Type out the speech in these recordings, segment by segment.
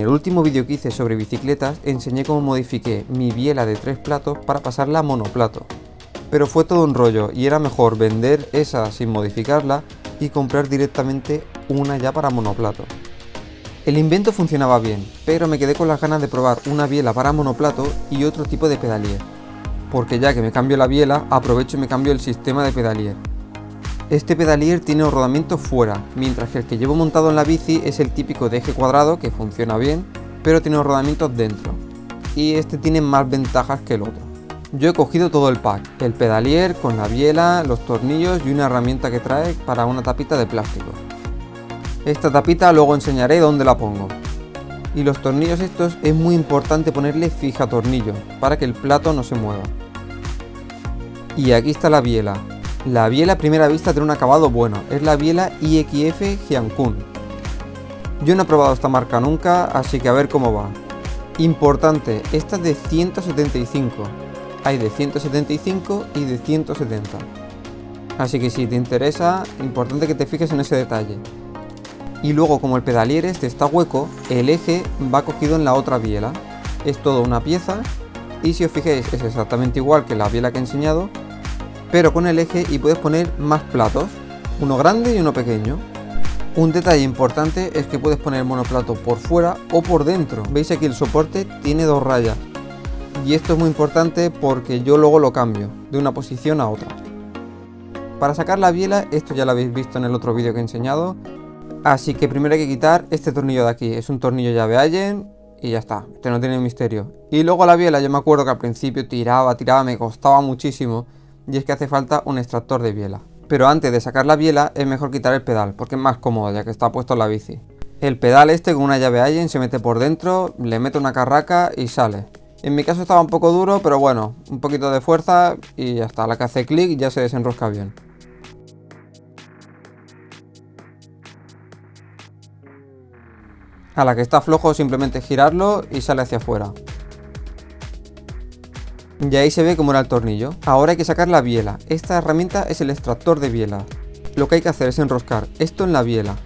el último vídeo que hice sobre bicicletas enseñé cómo modifiqué mi biela de 3 platos para pasarla a monoplato. Pero fue todo un rollo y era mejor vender esa sin modificarla y comprar directamente una ya para monoplato. El invento funcionaba bien, pero me quedé con las ganas de probar una biela para monoplato y otro tipo de pedalier. Porque ya que me cambio la biela, aprovecho y me cambio el sistema de pedalier. Este pedalier tiene un rodamiento fuera, mientras que el que llevo montado en la bici es el típico de eje cuadrado que funciona bien, pero tiene los rodamientos dentro. Y este tiene más ventajas que el otro. Yo he cogido todo el pack, el pedalier con la biela, los tornillos y una herramienta que trae para una tapita de plástico. Esta tapita luego enseñaré dónde la pongo. Y los tornillos estos es muy importante ponerle fija tornillo para que el plato no se mueva. Y aquí está la biela. La biela a primera vista tiene un acabado bueno, es la biela IXF Hyun-kun. Yo no he probado esta marca nunca, así que a ver cómo va. Importante, esta es de 175. Hay de 175 y de 170. Así que si te interesa, importante que te fijes en ese detalle. Y luego, como el pedalier este está hueco, el eje va cogido en la otra biela. Es toda una pieza y si os fijáis es exactamente igual que la biela que he enseñado, pero con el eje y puedes poner más platos, uno grande y uno pequeño. Un detalle importante es que puedes poner el monoplato por fuera o por dentro. Veis aquí el soporte tiene 2 rayas. Y esto es muy importante porque yo luego lo cambio de una posición a otra. Para sacar la biela, esto ya lo habéis visto en el otro vídeo que he enseñado. Así que primero hay que quitar este tornillo de aquí, es un tornillo llave Allen y ya está, este no tiene misterio. Y luego la biela, yo me acuerdo que al principio tiraba, me costaba muchísimo y es que hace falta un extractor de biela. Pero antes de sacar la biela es mejor quitar el pedal porque es más cómodo ya que está puesto en la bici. El pedal este con una llave Allen se mete por dentro, le mete una carraca y sale. En mi caso estaba un poco duro, pero bueno, un poquito de fuerza y ya está, a la que hace clic ya se desenrosca bien. A la que está flojo simplemente girarlo y sale hacia afuera. Y ahí se ve cómo era el tornillo. Ahora hay que sacar la biela. Esta herramienta es el extractor de biela. Lo que hay que hacer es enroscar esto en la biela.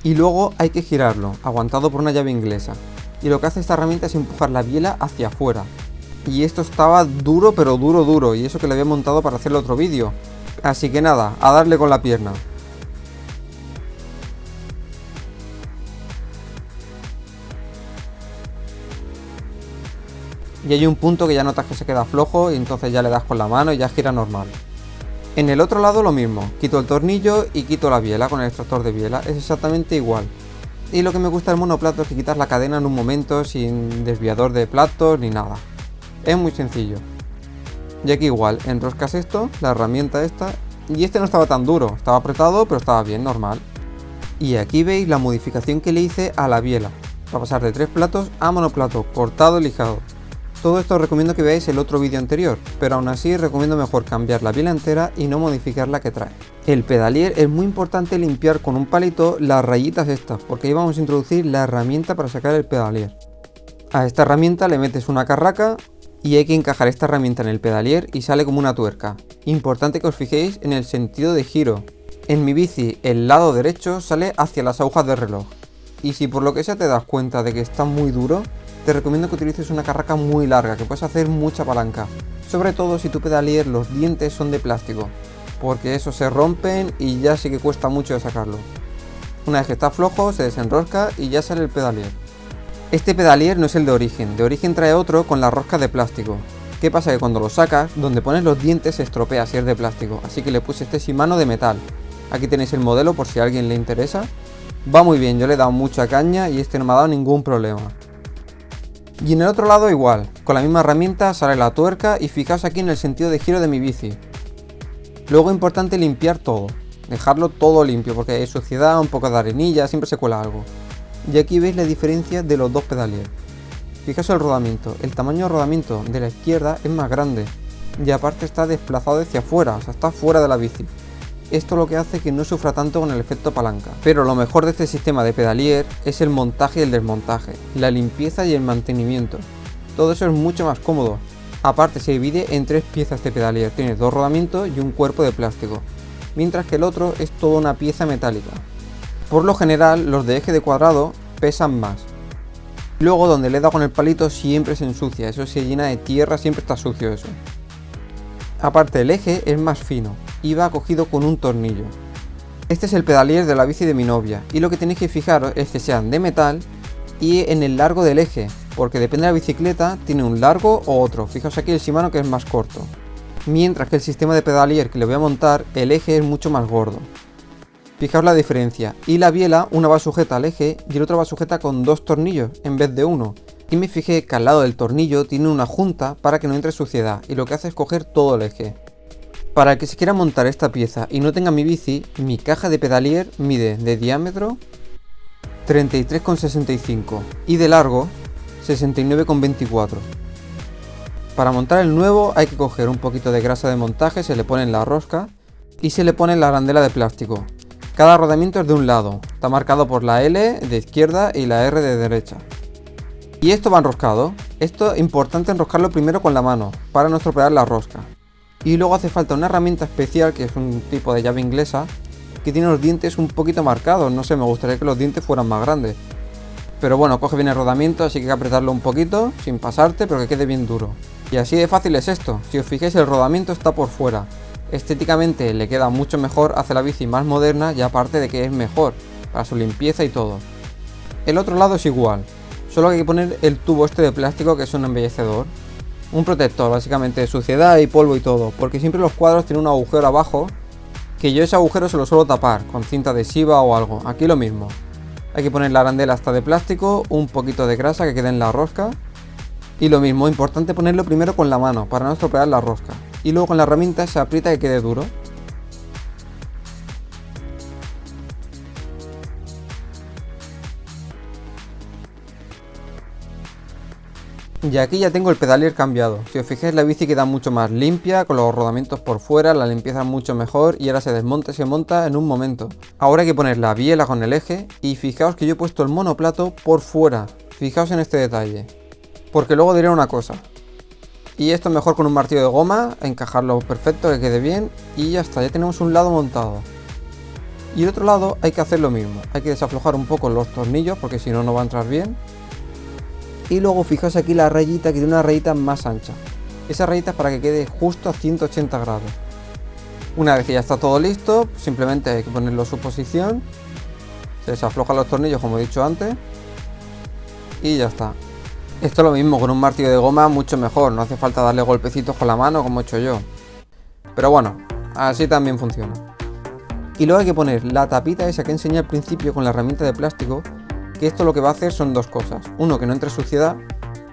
Y luego hay que girarlo, aguantado por una llave inglesa. Y lo que hace esta herramienta es empujar la biela hacia afuera. Y esto estaba duro, pero duro. Y eso que lo había montado para hacer el otro vídeo. Así que nada, a darle con la pierna. Y hay un punto que ya notas que se queda flojo y entonces ya le das con la mano y ya gira normal. En el otro lado lo mismo, quito el tornillo y quito la biela con el extractor de biela, es exactamente igual. Y lo que me gusta del monoplato es que quitas la cadena en un momento sin desviador de platos ni nada. Es muy sencillo. Y aquí igual, enroscas esto, la herramienta esta, y este no estaba tan duro, estaba apretado pero estaba bien, normal. Y aquí veis la modificación que le hice a la biela, para pasar de 3 platos a monoplato, cortado y lijado. Todo esto os recomiendo que veáis el otro vídeo anterior, pero aún así recomiendo mejor cambiar la biela entera y no modificar la que trae. El pedalier es muy importante limpiar con un palito las rayitas estas, porque ahí vamos a introducir la herramienta para sacar el pedalier. A esta herramienta le metes una carraca y hay que encajar esta herramienta en el pedalier y sale como una tuerca. Importante que os fijéis en el sentido de giro. En mi bici el lado derecho sale hacia las agujas del reloj. Y si por lo que sea te das cuenta de que está muy duro, te recomiendo que utilices una carraca muy larga, que puedes hacer mucha palanca. Sobre todo si tu pedalier los dientes son de plástico, porque esos se rompen y ya sí que cuesta mucho de sacarlo. Una vez que está flojo se desenrosca y ya sale el pedalier. Este pedalier no es el de origen trae otro con la rosca de plástico. ¿Qué pasa? Que cuando lo sacas, donde pones los dientes se estropea si es de plástico, así que le puse este shimano de metal. Aquí tenéis el modelo por si a alguien le interesa. Va muy bien, yo le he dado mucha caña y este no me ha dado ningún problema. Y en el otro lado igual, con la misma herramienta sale la tuerca y fijaos aquí en el sentido de giro de mi bici. Luego importante limpiar todo, dejarlo todo limpio porque hay suciedad, un poco de arenilla, siempre se cuela algo. Y aquí veis la diferencia de los dos pedaliers. Fijaos el rodamiento, el tamaño de rodamiento de la izquierda es más grande y aparte está desplazado hacia afuera, o sea está fuera de la bici. Esto lo que hace que no sufra tanto con el efecto palanca. Pero lo mejor de este sistema de pedalier es el montaje y el desmontaje, la limpieza y el mantenimiento. Todo eso es mucho más cómodo. Aparte se divide en 3 piezas de pedalier, tiene 2 rodamientos y un cuerpo de plástico, mientras que el otro es toda una pieza metálica. Por lo general los de eje de cuadrado pesan más. Luego donde le he dado con el palito siempre se ensucia, eso se llena de tierra, siempre está sucio eso. Aparte el eje es más fino y va cogido con un tornillo. Este es el pedalier de la bici de mi novia y lo que tenéis que fijaros es que sean de metal y en el largo del eje, porque depende de la bicicleta tiene un largo o otro. Fijaos aquí el Shimano que es más corto, mientras que el sistema de pedalier que le voy a montar el eje es mucho más gordo. Fijaos la diferencia, y la biela una va sujeta al eje y el otro va sujeta con 2 tornillos en vez de uno. Y me fijé que al lado del tornillo tiene una junta para que no entre suciedad y lo que hace es coger todo el eje. Para el que se quiera montar esta pieza y no tenga mi bici, mi caja de pedalier mide de diámetro 33,65 y de largo 69,24. Para montar el nuevo hay que coger un poquito de grasa de montaje, se le pone en la rosca y se le pone en la arandela de plástico. Cada rodamiento es de un lado, está marcado por la L de izquierda y la R de derecha. Y esto va enroscado. Esto es importante enroscarlo primero con la mano para no estropear la rosca. Y luego hace falta una herramienta especial que es un tipo de llave inglesa que tiene los dientes un poquito marcados, no sé, me gustaría que los dientes fueran más grandes. Pero bueno, coge bien el rodamiento, así que hay que apretarlo un poquito, sin pasarte, pero que quede bien duro. Y así de fácil es esto, si os fijáis el rodamiento está por fuera. Estéticamente le queda mucho mejor, hace la bici más moderna y aparte de que es mejor, para su limpieza y todo. El otro lado es igual, solo que hay que poner el tubo este de plástico que es un embellecedor. Un protector básicamente de suciedad y polvo y todo, porque siempre los cuadros tienen un agujero abajo, que yo ese agujero se lo suelo tapar con cinta adhesiva o algo, aquí lo mismo. Hay que poner la arandela hasta de plástico, un poquito de grasa que quede en la rosca. Y lo mismo, importante ponerlo primero con la mano para no estropear la rosca. Y luego con la herramienta se aprieta que quede duro. Y aquí ya tengo el pedalier cambiado. Si os fijáis la bici queda mucho más limpia, con los rodamientos por fuera, la limpieza mucho mejor y ahora se desmonta y se monta en un momento. Ahora hay que poner la biela con el eje y fijaos que yo he puesto el monoplato por fuera. Fijaos en este detalle. Porque luego diré una cosa. Y esto mejor con un martillo de goma, encajarlo perfecto, que quede bien y ya está, ya tenemos un lado montado. Y el otro lado hay que hacer lo mismo, hay que desaflojar un poco los tornillos porque si no, no va a entrar bien. Y luego fijaos aquí la rayita que tiene una rayita más ancha. Esa rayita es para que quede justo a 180 grados. Una vez que ya está todo listo, simplemente hay que ponerlo en su posición. Se desaflojan los tornillos como he dicho antes. Y ya está. Esto es lo mismo, con un martillo de goma mucho mejor, no hace falta darle golpecitos con la mano como he hecho yo. Pero bueno, así también funciona. Y luego hay que poner la tapita esa que enseñé al principio con la herramienta de plástico, que esto lo que va a hacer son dos cosas. Uno, que no entre suciedad,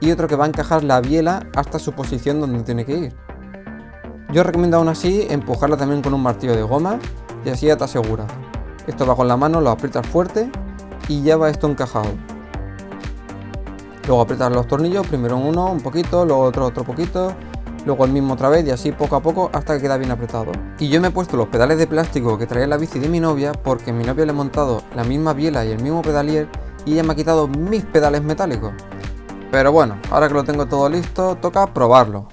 y otro que va a encajar la biela hasta su posición donde tiene que ir. Yo recomiendo aún así empujarla también con un martillo de goma y así ya te aseguras. Esto va con la mano, lo aprietas fuerte y ya va esto encajado. Luego aprietas los tornillos, primero uno un poquito, luego otro poquito, luego el mismo otra vez y así poco a poco hasta que queda bien apretado. Y yo me he puesto los pedales de plástico que traía la bici de mi novia porque a mi novia le he montado la misma biela y el mismo pedalier y ella me ha quitado mis pedales metálicos. Pero bueno, ahora que lo tengo todo listo, toca probarlo.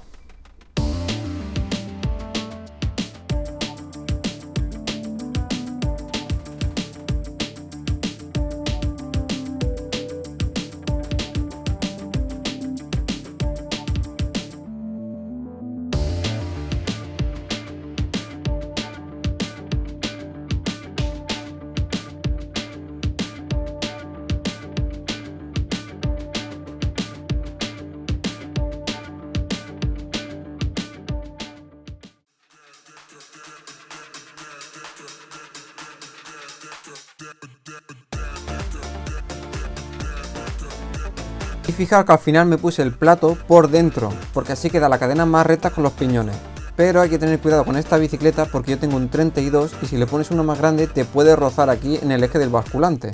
Y fijaos que al final me puse el plato por dentro, porque así queda la cadena más recta con los piñones. Pero hay que tener cuidado con esta bicicleta porque yo tengo un 32 y si le pones uno más grande te puede rozar aquí en el eje del basculante.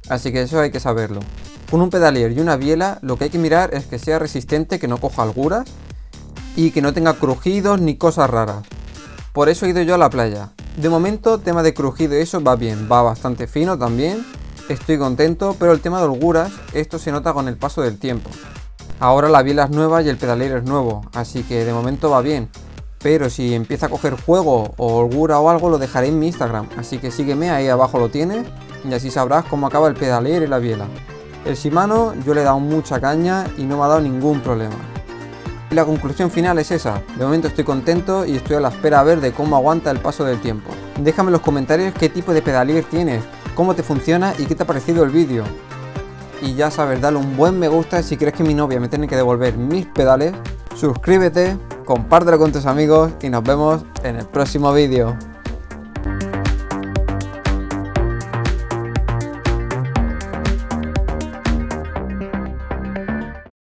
Así que eso hay que saberlo. Con un pedalier y una biela lo que hay que mirar es que sea resistente, que no coja alguras y que no tenga crujidos ni cosas raras. Por eso he ido yo a la playa. De momento, tema de crujido y eso va bien, va bastante fino también. Estoy contento, pero el tema de holguras, esto se nota con el paso del tiempo. Ahora la biela es nueva y el pedalier es nuevo, así que de momento va bien. Pero si empieza a coger juego o holgura o algo, lo dejaré en mi Instagram. Así que sígueme, ahí abajo lo tienes y así sabrás cómo acaba el pedalier y la biela. El Shimano yo le he dado mucha caña y no me ha dado ningún problema. Y la conclusión final es esa. De momento estoy contento y estoy a la espera a ver de cómo aguanta el paso del tiempo. Déjame en los comentarios qué tipo de pedalier tienes, cómo te funciona y qué te ha parecido el vídeo. Y ya sabes, dale un buen me gusta si crees que mi novia me tiene que devolver mis pedales. Suscríbete, compártelo con tus amigos y nos vemos en el próximo vídeo.